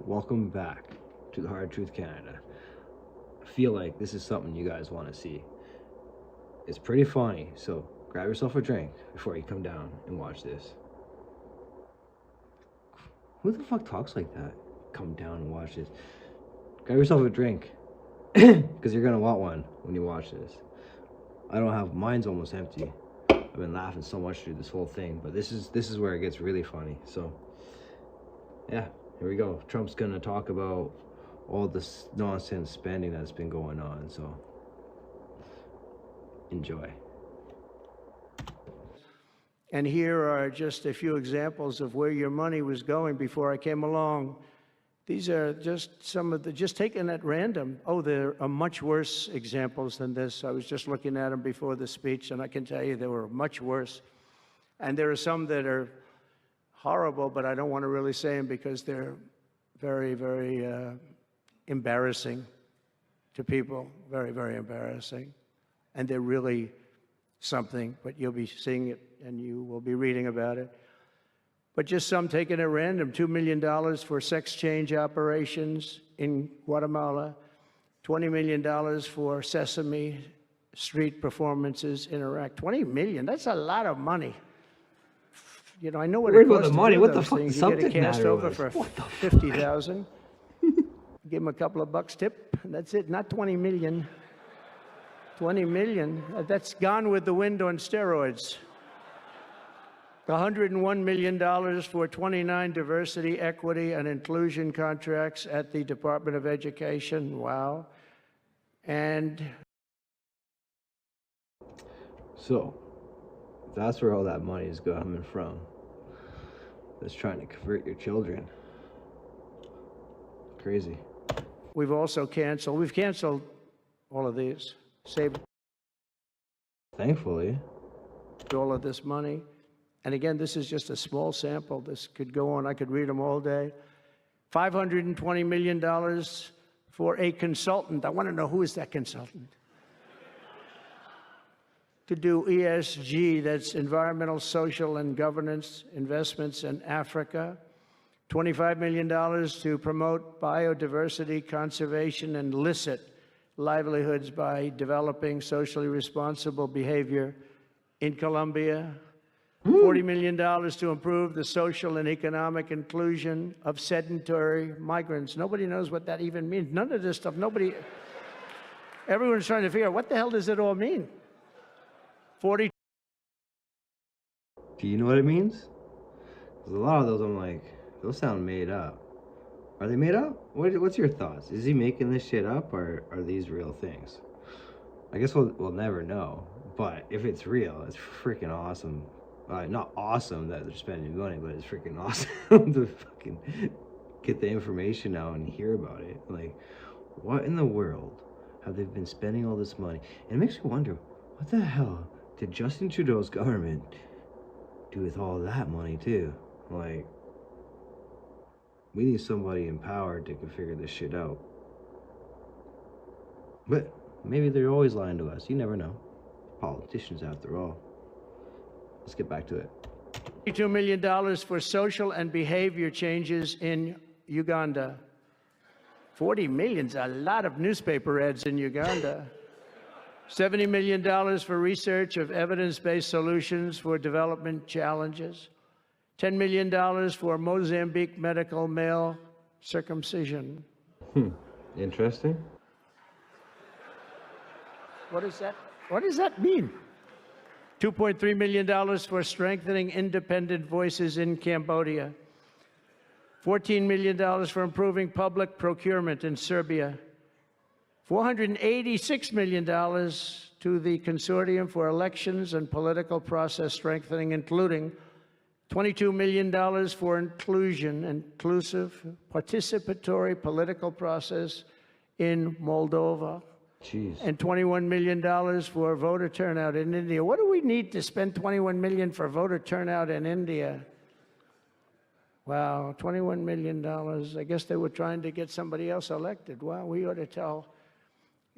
welcome back to the Hard Truth Canada. I feel like this is something you guys want to see. It's pretty funny, so grab yourself a drink before you come down and watch this. Who the fuck talks like that? Come down and watch this. Grab yourself a drink, because you're gonna want one when you watch this. I don't have, mine's almost empty. I've been laughing so much through this whole thing, but this is where it gets really funny. So yeah, here we go. Trump's gonna talk about all this nonsense spending that's been going on, so enjoy. And here are just a few examples of where your money was going before I came along. These are just some of the, just taken at random. Oh, there are much worse examples than this. I was just looking at them before the speech, and I can tell you they were much worse. And there are some that are horrible, but I don't want to really say them because they're very, very embarrassing to people. Very, very embarrassing. And they're really something, but you'll be seeing it and you will be reading about it. But just some taken at random. $2 million for sex change operations in Guatemala, $20 million for Sesame Street performances in Iraq. $20 million, that's a lot of money. You know, I know what it costs to do those things. You get a cast over for $50,000. Give them a couple of bucks tip, and that's it. Not 20 million. 20 million, that's Gone with the Wind on steroids. $101 million for 29 diversity, equity, and inclusion contracts at the Department of Education. Wow. And so that's where all that money is coming from. That's trying to convert your children. Crazy. we've canceled all of these, saved Thankfully. all of this money. And again, this is just a small sample. This could go on. I could read them all day. $520 million for a consultant. I want to know, who is that consultant? To do ESG, that's environmental, social, and governance investments in Africa. $25 million to promote biodiversity conservation and illicit livelihoods by developing socially responsible behavior in Colombia. $40 million to improve the social and economic inclusion of sedentary migrants. Nobody knows what that even means. None of this stuff, everyone's trying to figure out, what the hell does it all mean? Do you know what it means? Because a lot of those, I'm like, those sound made up. Are they made up? What's your thoughts? Is he making this shit up, or are these real things? I guess we'll never know. But if it's real, it's freaking awesome. Not awesome that they're spending money, but it's freaking awesome to fucking get the information out and hear about it. Like, what in the world have they been spending all this money? And it makes me wonder, what the hell did Justin Trudeau's government do with all that money too? Like, we need somebody in power that can figure this shit out. But maybe they're always lying to us. You never know. Politicians, after all. Let's get back to it. $22 million for social and behavior changes in Uganda. 40 million's a lot of newspaper ads in Uganda. $70 million for research of evidence-based solutions for development challenges. $10 million for Mozambique medical male circumcision. Interesting. What does that mean? $2.3 million for strengthening independent voices in Cambodia. $14 million for improving public procurement in Serbia. $486 million to the Consortium for Elections and Political Process Strengthening, including $22 million for inclusive, participatory political process in Moldova. Jeez. And $21 million for voter turnout in India. What do we need to spend $21 million for voter turnout in India? Wow, $21 million. I guess they were trying to get somebody else elected. Well, we ought to tell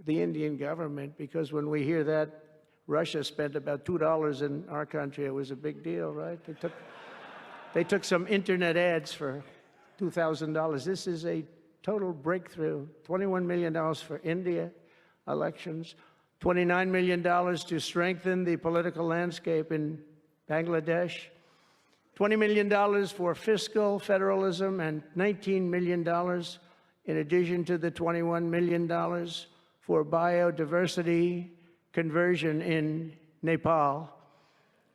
the Indian government, because when we hear that Russia spent about $2 in our country, it was a big deal, right? They took some internet ads for $2,000. This is a total breakthrough. $21 million for India elections, $29 million to strengthen the political landscape in Bangladesh, $20 million for fiscal federalism, and $19 million in addition to the $21 million for biodiversity conversion in Nepal,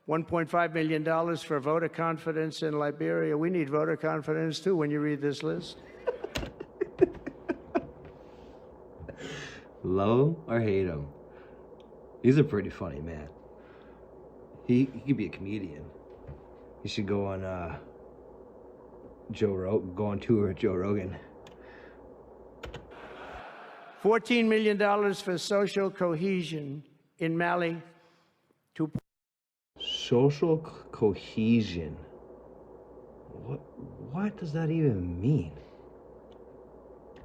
$1.5 million for voter confidence in Liberia. We need voter confidence, too, when you read this list. Love or hate him. He's a pretty funny man. He could be a comedian. He should go on go on tour with Joe Rogan. $14 million for social cohesion in Mali. Social cohesion. What does that even mean?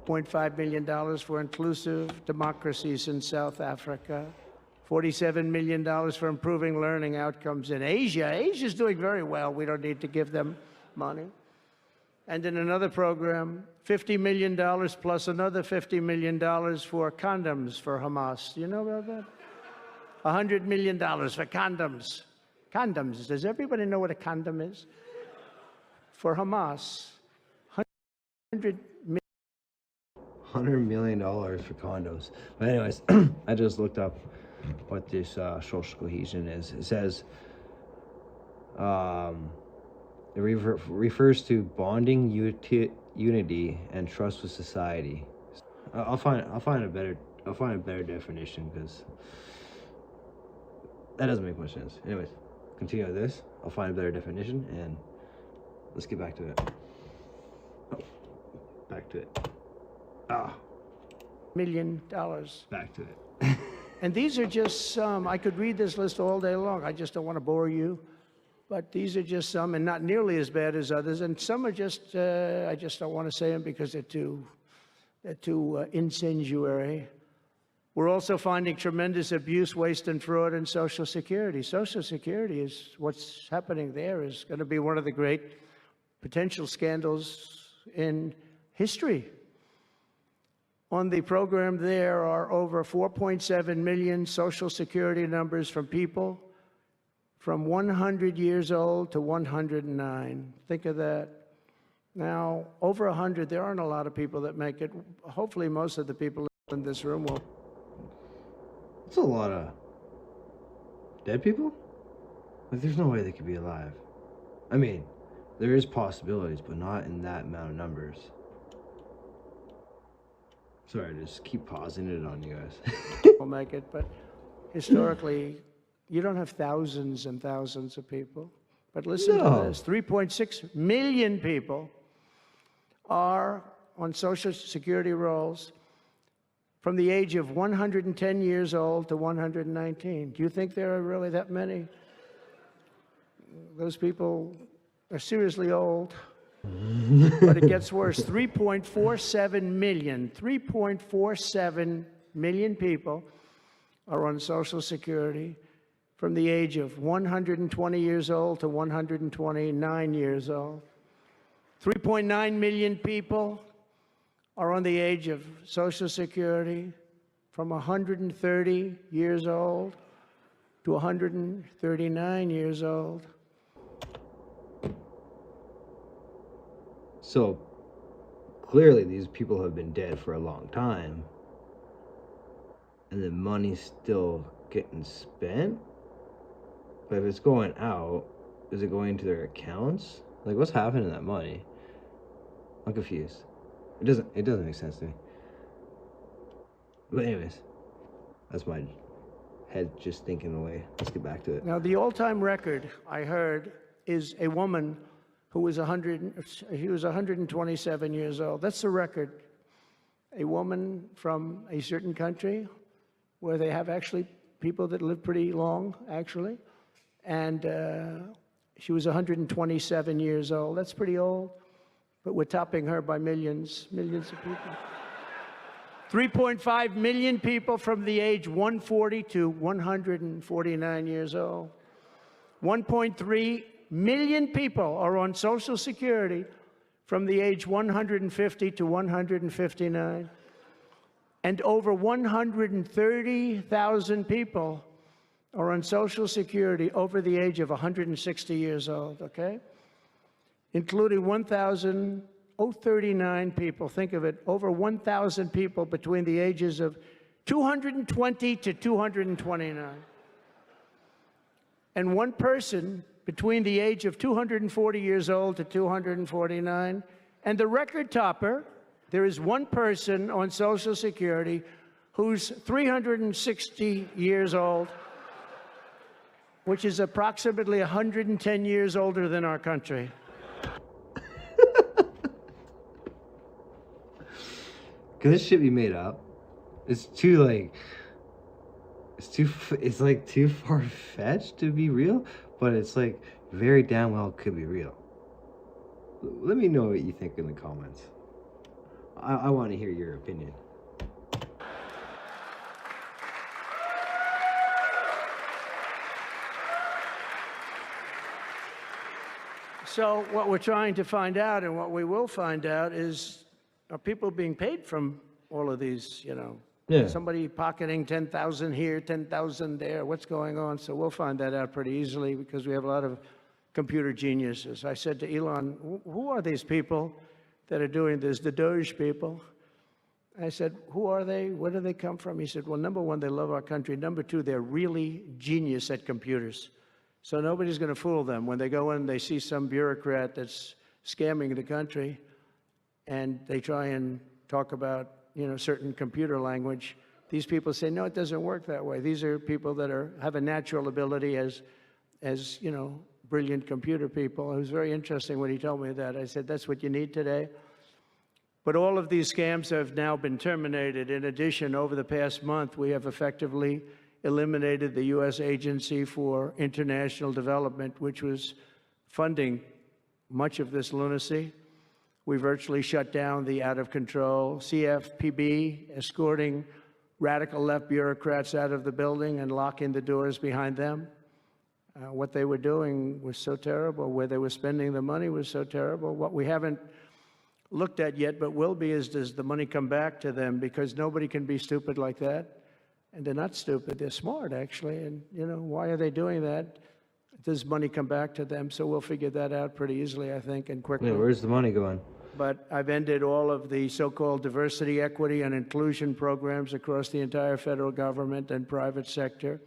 $2.5 million for inclusive democracies in South Africa. $47 million for improving learning outcomes in Asia. Asia's doing very well. We don't need to give them money. And in another program, $50 million plus another $50 million for condoms for Hamas. Do you know about that? $100 million for condoms. Condoms. Does everybody know what a condom is? For Hamas. $100 million for condos. But anyways, I just looked up what this social cohesion is. It says it refers to bonding, unity, and trust with society. I'll find a better definition, because that doesn't make much sense. Anyways, continue with this. I'll find a better definition, and let's get back to it. Oh, back to it. $1 million. Back to it. And these are just some. I could read this list all day long. I just don't want to bore you. But these are just some, and not nearly as bad as others. And some are just, I just don't want to say them because they're too incendiary. We're also finding tremendous abuse, waste, and fraud in Social Security. Social Security is, what's happening there is going to be one of the great potential scandals in history. On the program, there are over 4.7 million Social Security numbers from people from 100 years old to 109. Think of that. Now, over 100, there aren't a lot of people that make it. Hopefully, most of the people in this room will. That's a lot of dead people? Like, there's no way they could be alive. I mean, there is possibilities, but not in that amount of numbers. Sorry, I just keep pausing it on you guys. Will make it, but historically, you don't have thousands and thousands of people. But listen to this, 3.6 million people are on Social Security rolls from the age of 110 years old to 119. Do you think there are really that many? Those people are seriously old. But it gets worse. 3.47 million people are on Social Security from the age of 120 years old to 129 years old. 3.9 million people are on the age of Social Security from 130 years old to 139 years old. So, clearly these people have been dead for a long time, and the money's still getting spent? But if it's going out, is it going into their accounts? Like, what's happening to that money? I'm confused. It doesn't make sense to me. But anyways, that's my head just thinking away. Let's get back to it. Now, the all-time record, I heard, is a woman who was 127 years old. That's the record. A woman from a certain country where they have actually people that live pretty long, actually. And she was 127 years old. That's pretty old. But we're topping her by millions of people. 3.5 million people from the age 140 to 149 years old. 1.3 million people are on Social Security from the age 150 to 159. And over 130,000 people are on Social Security over the age of 160 years old, okay? Including 1,039 people, think of it, over 1,000 people between the ages of 220 to 229. And one person between the age of 240 years old to 249. And the record topper, there is one person on Social Security who's 360 years old, which is approximately 110 years older than our country. Could this shit be made up? It's too, like, it's like too far-fetched to be real, but it's like very damn well could be real. Let me know what you think in the comments. I want to hear your opinion. So what we're trying to find out, and what we will find out, is are people being paid from all of these, you know? Yeah. Somebody pocketing 10,000 here, 10,000 there. What's going on? So we'll find that out pretty easily because we have a lot of computer geniuses. I said to Elon, who are these people that are doing this, the DOGE people? I said, who are they? Where do they come from? He said, well, number one, they love our country. Number two, they're really genius at computers. So nobody's going to fool them. When they go in, they see some bureaucrat that's scamming the country, and they try and talk about, you know, certain computer language. These people say, no, it doesn't work that way. These are people that have a natural ability as you know, brilliant computer people. It was very interesting when he told me that. I said, that's what you need today. But all of these scams have now been terminated. In addition, over the past month, we have effectively eliminated the U.S. Agency for International Development, which was funding much of this lunacy. We virtually shut down the out-of-control CFPB, escorting radical left bureaucrats out of the building and locking the doors behind them. What they were doing was so terrible. Where they were spending the money was so terrible. What we haven't looked at yet, but will be, is does the money come back to them? Because nobody can be stupid like that. And they're not stupid. They're smart, actually. And, you know, why are they doing that? Does money come back to them? So we'll figure that out pretty easily, I think, and quickly. Yeah, where's the money going? But I've ended all of the so-called diversity, equity, and inclusion programs across the entire federal government and private sector,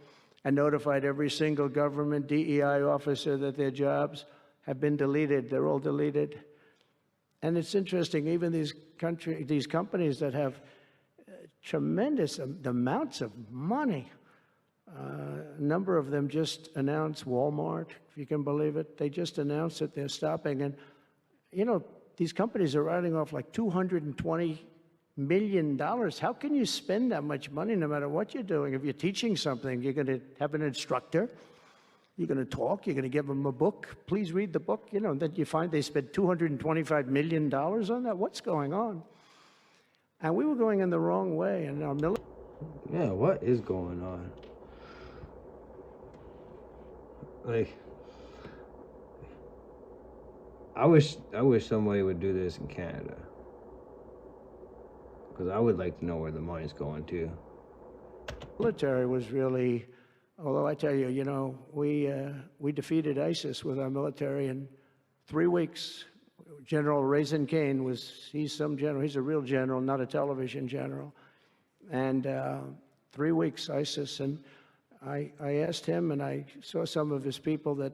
and notified every single government DEI officer that their jobs have been deleted. They're all deleted. And it's interesting, even these companies that have tremendous amounts of money, a number of them just announced, Walmart, if you can believe it, they just announced that they're stopping. And, you know, these companies are writing off like $220 million. How can you spend that much money no matter what you're doing? If you're teaching something, you're going to have an instructor, you're going to talk, you're going to give them a book. Please read the book. You know, then you find they spent $225 million on that. What's going on? And we were going in the wrong way. And our military. Yeah, what is going on? Like, I wish somebody would do this in Canada, because I would like to know where the money's going to. Military was really, although I tell you, you know, we defeated ISIS with our military in 3 weeks. General Raisin Kane he's some general, he's a real general, not a television general. And 3 weeks, ISIS, and I asked him, and I saw some of his people that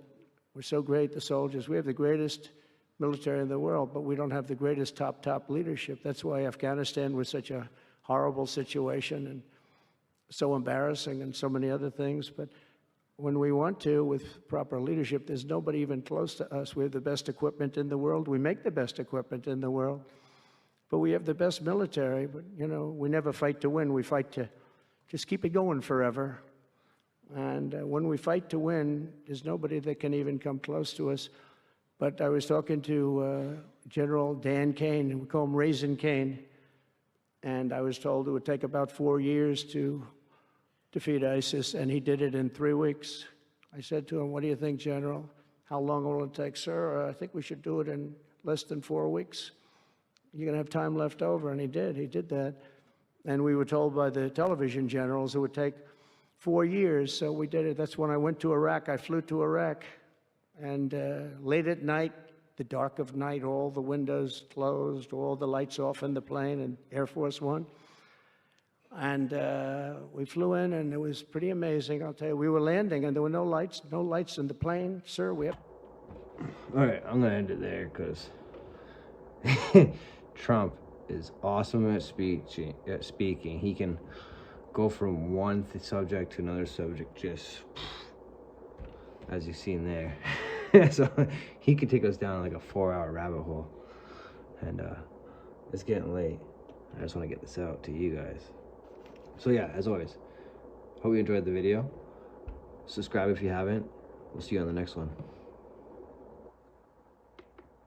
were so great, the soldiers. We have the greatest military in the world, but we don't have the greatest top leadership. That's why Afghanistan was such a horrible situation and so embarrassing and so many other things. But when we want to, with proper leadership, there's nobody even close to us. We have the best equipment in the world. We make the best equipment in the world. But we have the best military. But, you know, we never fight to win. We fight to just keep it going forever. And when we fight to win, there's nobody that can even come close to us. But I was talking to General Dan Kane, we call him Raisin Kane, and I was told it would take about 4 years to defeat ISIS, and he did it in 3 weeks. I said to him, what do you think, General? How long will it take? Sir, I think we should do it in less than 4 weeks. You're going to have time left over, and he did that. And we were told by the television generals it would take 4 years, so we did it. That's when I went to Iraq. I flew to Iraq, and late at night, the dark of night, all the windows closed, all the lights off in the plane, and Air Force One. And we flew in, and it was pretty amazing. I'll tell you, we were landing, and there were no lights in the plane. Sir, we have... All right, I'm going to end it there because Trump is awesome at speaking. He can go from one subject to another subject just as you've seen there. So he could take us down like a 4-hour rabbit hole. And it's getting late. I just want to get this out to you guys. So yeah, as always, hope you enjoyed the video. Subscribe if you haven't. We'll see you on the next one.